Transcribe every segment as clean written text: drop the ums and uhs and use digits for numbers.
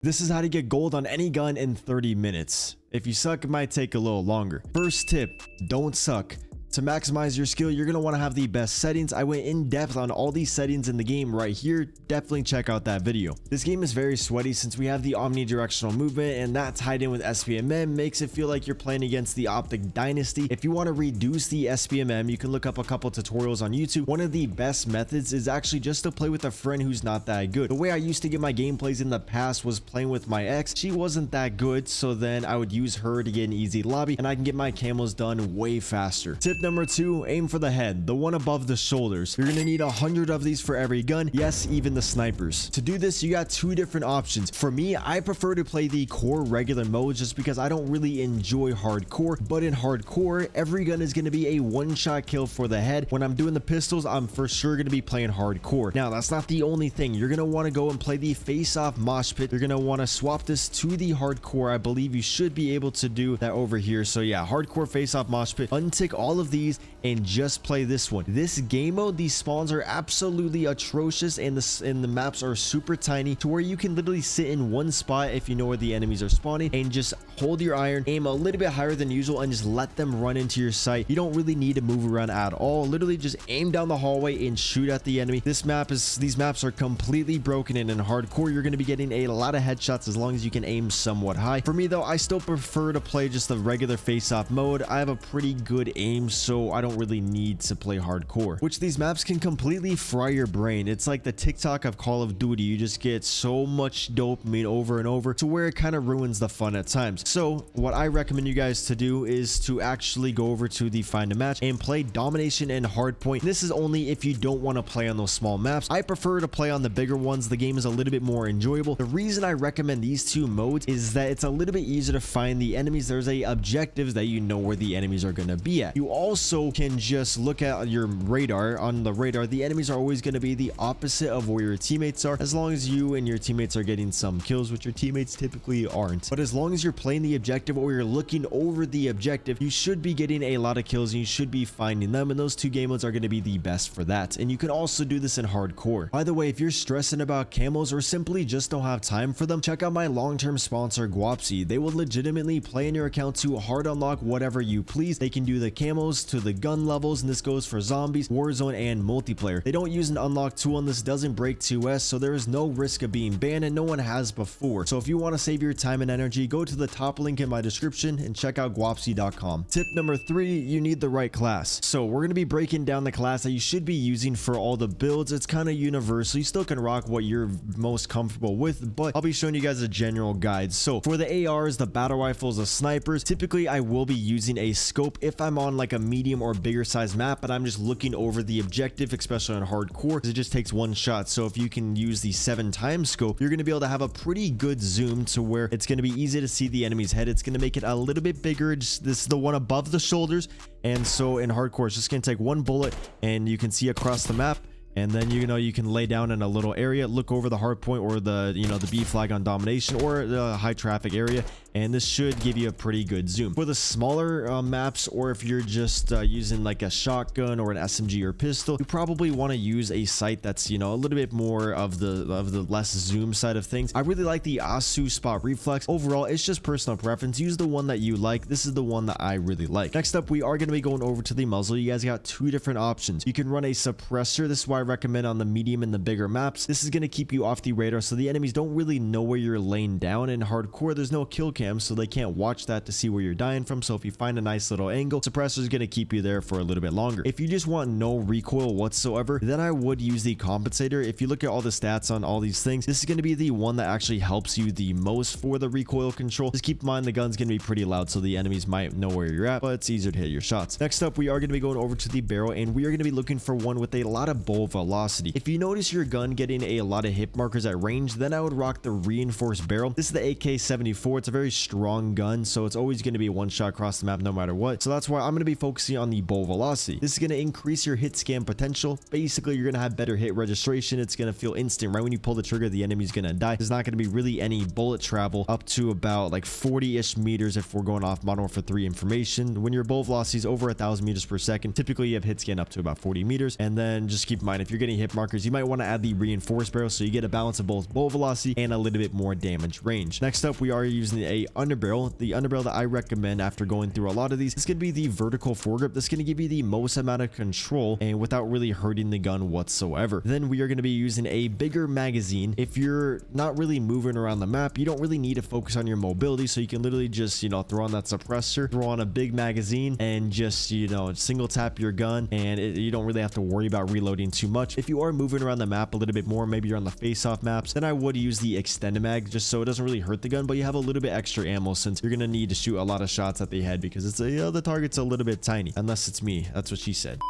This is how to get gold on any gun in 30 minutes. If you suck, it might take a little longer. First tip, don't suck. To maximize your skill, you're going to want to have the best settings. I went in depth on all these settings in the game right here. Definitely check out that video. This game is very sweaty since we have the omnidirectional movement, and that tied in with SPMM makes it feel like you're playing against the Optic Dynasty. If you want to reduce the SPMM, you can look up a couple tutorials on YouTube. One of the best methods is actually just to play with a friend who's not that good. The way I used to get my gameplays in the past was playing with my ex. She wasn't that good, so then I would use her to get an easy lobby, and I can get my camos done way faster. Tip number 2, aim for the head, the one above the shoulders. You're gonna need 100 of these for every gun, yes, even the snipers. To do this, you got two different options. For me, I prefer to play the core regular mode just because I don't really enjoy hardcore, but in hardcore, every gun is gonna be a one-shot kill for the head. When I'm doing the pistols, I'm for sure gonna be playing hardcore. Now, that's not the only thing. You're gonna wanna go and play the face-off mosh pit. You're gonna wanna swap this to the hardcore. I believe you should be able to do that over here. So yeah, hardcore face-off mosh pit. Untick all of these and just play this one. This game mode, these spawns are absolutely atrocious, and the maps are super tiny to where you can literally sit in one spot if you know where the enemies are spawning and just hold your iron, aim a little bit higher than usual, and just let them run into your sight. You don't really need to move around at all. Literally just aim down the hallway and shoot at the enemy. These maps are completely broken, and in hardcore you're going to be getting a lot of headshots as long as you can aim somewhat high. For me though, I still prefer to play just the regular face-off mode. I have a pretty good aim, so I don't really need to play hardcore, which these maps can completely fry your brain. It's like the TikTok of Call of Duty. You just get so much dopamine over and over to where it kind of ruins the fun at times. So what I recommend you guys to do is to actually go over to the find a match and play domination and hardpoint. This is only if you don't want to play on those small maps. I prefer to play on the bigger ones. The game is a little bit more enjoyable. The reason I recommend these two modes is that it's a little bit easier to find the enemies. There's objectives that you know where the enemies are going to be at. You also can just look at your radar. On the radar, the enemies are always going to be the opposite of where your teammates are, as long as you and your teammates are getting some kills, which your teammates typically aren't. But as long as you're playing the objective or you're looking over the objective, you should be getting a lot of kills and you should be finding them, and those two game modes are going to be the best for that. And you can also do this in hardcore. By the way, if you're stressing about camos or simply just don't have time for them, check out my long-term sponsor Guapsi. They will legitimately play in your account to hard unlock whatever you please. They can do the camos to the gun levels, and this goes for zombies, warzone, and multiplayer. They don't use an unlock tool, and this doesn't break 2S, so there is no risk of being banned, and no one has before. So if you want to save your time and energy, go to the top link in my description and check out guapsi.com. Tip number 3, you need the right class. So we're going to be breaking down the class that you should be using for all the builds. It's kind of universal. You still can rock what you're most comfortable with, but I'll be showing you guys a general guide. So for the ARs, the battle rifles, the snipers, typically I will be using a scope if I'm on like a medium or bigger size map, but I'm just looking over the objective, especially on hardcore, because it just takes one shot. So if you can use the 7x scope, you're going to be able to have a pretty good zoom to where it's going to be easy to see the enemy's head. It's going to make it a little bit bigger. This is the one above the shoulders, and so in hardcore it's just going to take one bullet and you can see across the map. And then you can lay down in a little area, look over the hard point or the the B flag on domination or the high traffic area, and this should give you a pretty good zoom. For the smaller maps, or if you're just using like a shotgun or an SMG or pistol, you probably want to use a sight that's a little bit more of the less zoom side of things. I really like the Asu Spot Reflex. Overall, it's just personal preference. Use the one that you like. This is the one that I really like. Next up, we are going to be going over to the muzzle. You guys got two different options. You can run a suppressor. This is why I recommend on the medium and the bigger maps. This is going to keep you off the radar, so the enemies don't really know where you're laying down. In hardcore, there's no kill cam, so they can't watch that to see where you're dying from. So if you find a nice little angle, suppressor is going to keep you there for a little bit longer. If you just want no recoil whatsoever, then I would use the compensator. If you look at all the stats on all these things, this is going to be the one that actually helps you the most for the recoil control. Just keep in mind the gun's going to be pretty loud, so the enemies might know where you're at, but it's easier to hit your shots. Next up, we are going to be going over to the barrel, and we are going to be looking for one with a lot of bolt velocity. If you notice your gun getting a lot of hit markers at range, then I would rock the reinforced barrel. This is the AK-74. It's a very very strong gun, so it's always going to be one shot across the map no matter what. So that's why I'm going to be focusing on the bolt velocity. This is going to increase your hit scan potential. Basically, you're going to have better hit registration. It's going to feel instant. Right when you pull the trigger, the enemy's going to die. There's not going to be really any bullet travel up to about like 40-ish meters if we're going off Modern Warfare 3 information. When your bolt velocity is over 1,000 meters per second, typically you have hit scan up to about 40 meters. And then just keep in mind, if you're getting hit markers, you might want to add the reinforced barrel so you get a balance of both bolt velocity and a little bit more damage range. Next up, we are using a underbarrel. The underbarrel that I recommend after going through a lot of these is going to be the vertical foregrip. That's going to give you the most amount of control and without really hurting the gun whatsoever. Then we are going to be using a bigger magazine. If you're not really moving around the map, you don't really need to focus on your mobility, so you can literally just, throw on that suppressor, throw on a big magazine, and just, single tap your gun, and you don't really have to worry about reloading too much. If you are moving around the map a little bit more, maybe you're on the face-off maps, then I would use the extended mag just so it doesn't really hurt the gun, but you have a little bit extra ammo since you're going to need to shoot a lot of shots at the head because it's the target's a little bit tiny, unless it's me. That's what she said.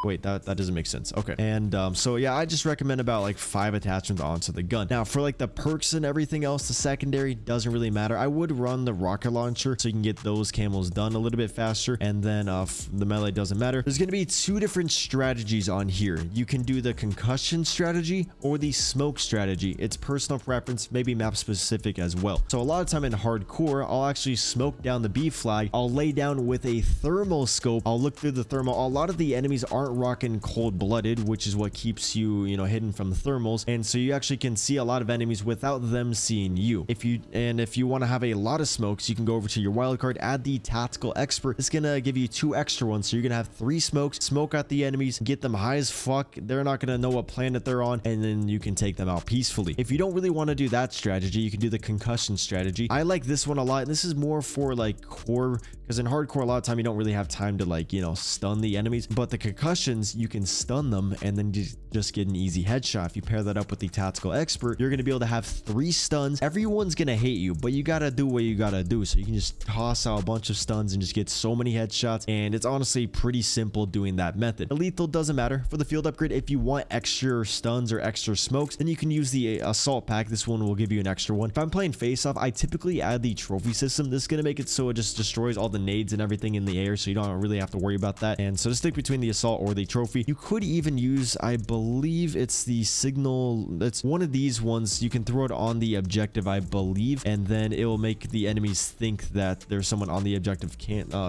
Wait, that doesn't make sense. Okay. And so yeah, I just recommend about like 5 attachments onto the gun. Now for like the perks and everything else, the secondary doesn't really matter. I would run the rocket launcher so you can get those camos done a little bit faster, and then the melee doesn't matter. There's going to be 2 different strategies on here. You can do the concussion strategy or the smoke strategy. It's personal preference, maybe map specific as well. So a lot of time in hardcore, I'll actually smoke down the B flag. I'll lay down with a thermal scope. I'll look through the thermal. A lot of the enemies aren't rocking cold-blooded, which is what keeps you hidden from the thermals, and so you actually can see a lot of enemies without them seeing you. If you want to have a lot of smokes, you can go over to your wildcard, add the tactical expert. It's gonna give you 2 extra ones, so you're gonna have 3 smokes, smoke out the enemies, get them high as fuck. They're not gonna know what planet they're on, and then you can take them out peacefully. If you don't really want to do that strategy, you can do the concussion strategy. I like this one a lot. This is more for like core, because in hardcore a lot of time you don't really have time to stun the enemies, but the concussions, you can stun them and then just get an easy headshot. If you pair that up with the tactical expert, you're going to be able to have 3 stuns. Everyone's going to hate you, but you got to do what you got to do. So you can just toss out a bunch of stuns and just get so many headshots, and it's honestly pretty simple doing that method. The lethal doesn't matter. For the field upgrade, if you want extra stuns or extra smokes, then you can use the assault pack. This one will give you an extra one. If I'm playing face off, I typically add the trophy system. This is going to make it so it just destroys all the nades and everything in the air, so you don't really have to worry about that. And so just stick between the assault or the trophy. You could even use, I believe it's the signal. It's one of these ones. You can throw it on the objective, I believe, and then it will make the enemies think that there's someone on the objective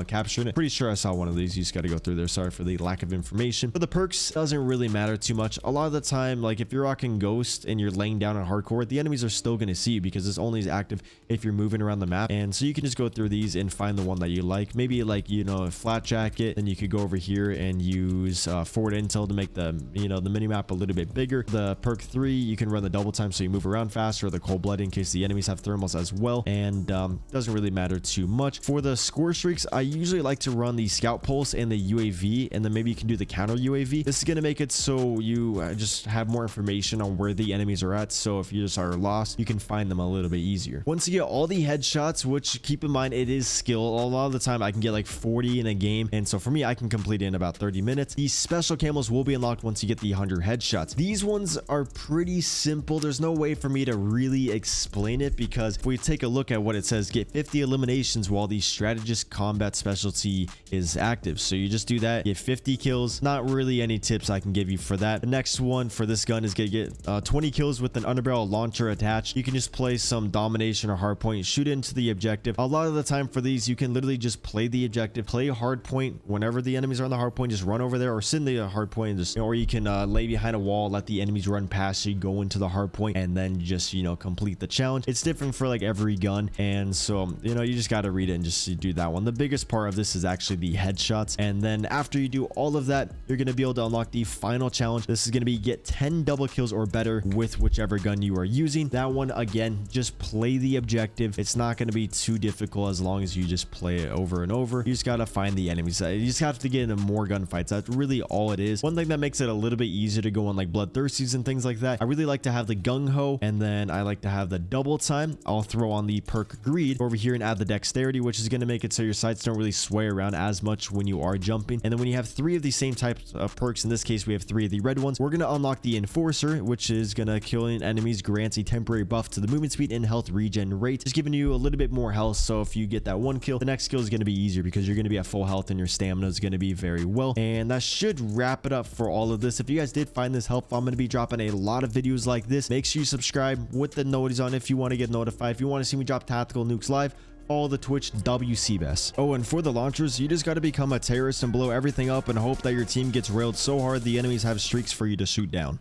capturing it. Pretty sure I saw one of these. You just got to go through there. Sorry for the lack of information. But the perks doesn't really matter too much. A lot of the time, like if you're rocking Ghost and you're laying down on hardcore, the enemies are still going to see you because it's only active if you're moving around the map. And so you can just go through these and find the one that you like. Maybe like, a flat jacket. Then you could go over here and use forward intel to make the the mini map a little bit bigger. The perk 3, you can run the double time so you move around faster, or the cold blood in case the enemies have thermals as well, and doesn't really matter too much. For the score streaks, I usually like to run the scout pulse and the UAV, and then maybe you can do the counter UAV. This is going to make it so you just have more information on where the enemies are at, so if you just are lost, you can find them a little bit easier. Once you get all the headshots, which keep in mind it is skill, a lot of the time I can get like 40 in a game, and so for me I can complete it in about 30 minutes. These special camos will be unlocked once you get the 100 headshots. These ones are pretty simple. There's no way for me to really explain it, because if we take a look at what it says, get 50 eliminations while the strategist combat specialty is active. So you just do that, get 50 kills. Not really any tips I can give you for that. The next one for this gun is gonna get 20 kills with an underbarrel launcher attached. You can just play some domination or hardpoint, shoot into the objective. A lot of the time for these, you can literally just play the objective, play hardpoint. Whenever the enemies are on the hardpoint, just run over there or sit in the hardpoint, and just, or you can lay behind a wall, let the enemies run past you, go into the hardpoint, and then just complete the challenge. It's different for like every gun, and so you just got to read it and just do that one. The biggest part of this is actually the headshots, and then after you do all of that, you're going to be able to unlock the final challenge. This is going to be get 10 double kills or better with whichever gun you are using. That one, again, just play the objective. It's not going to be too difficult as long as you just play it over and over. You just got to find the enemies. You just have to get into more gunfights. That's really all it is. One thing that makes it a little bit easier to go on like bloodthirsties and things like that, I really like to have the gung-ho, and then I like to have the double time. I'll throw on the perk greed over here and add the dexterity, which is going to make it so your sights don't really sway around as much when you are jumping. And then when you have 3 of the same types of perks, in this case we have 3 of the red ones, we're going to unlock the enforcer, which is going to killing enemies grants a temporary buff to the movement speed and health regen rate, just giving you a little bit more health. So if you get that one kill, the next kill is going to be easier because you're going to be at full health and your stamina is going to be very well. And that should wrap it up for all of this. If you guys did find this helpful, I'm going to be dropping a lot of videos like this. Make sure you subscribe with the notifications on if you want to get notified. If you want to see me drop tactical nukes live, follow the Twitch Cbass. Oh, and for the launchers, you just got to become a terrorist and blow everything up and hope that your team gets railed so hard the enemies have streaks for you to shoot down.